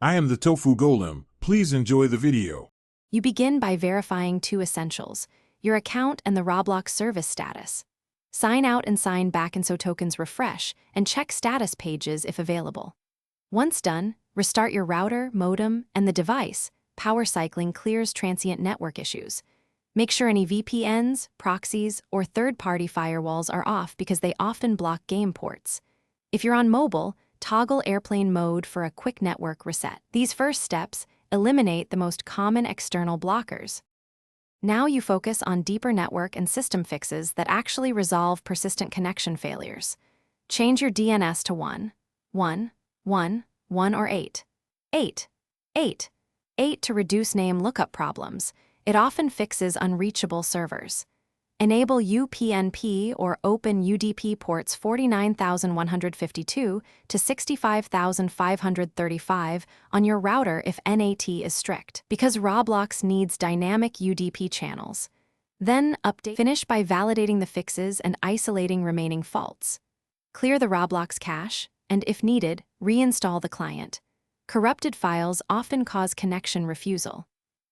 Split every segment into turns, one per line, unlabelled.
I am the Tofu Golem. Please enjoy the video.
You begin by verifying two essentials: your account and the Roblox service status. Sign out and sign back and so tokens refresh, and check status pages if available. Once done, restart your router, modem, and the device. Power cycling clears transient network issues. Make sure any VPNs, proxies, or third-party firewalls are off because they often block game ports. If you're on mobile, toggle airplane mode for a quick network reset. These first steps eliminate the most common external blockers. Now you focus on deeper network and system fixes that actually resolve persistent connection failures. Change your DNS to 1, 1, 1, 1 or 8. 8. 8. 8 to reduce name lookup problems. It often fixes unreachable servers. Enable UPnP or Open UDP ports 49,152 to 65,535 on your router if NAT is strict, because Roblox needs dynamic UDP channels. Then update. Finish by validating the fixes and isolating remaining faults. Clear the Roblox cache, and if needed, reinstall the client. Corrupted files often cause connection refusal.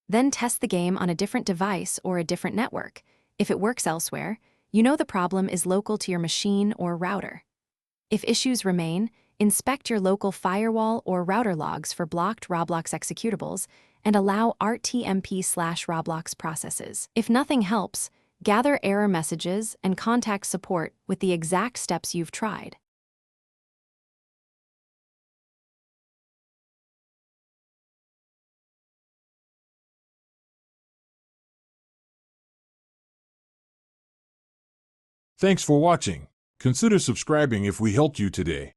Then test the game on a different device or a different network. If it works elsewhere, you know the problem is local to your machine or router. If issues remain, inspect your local firewall or router logs for blocked Roblox executables and allow RTMP/Roblox processes. If nothing helps, gather error messages and contact support with the exact steps you've tried.
Thanks for watching. Consider subscribing if we helped you today.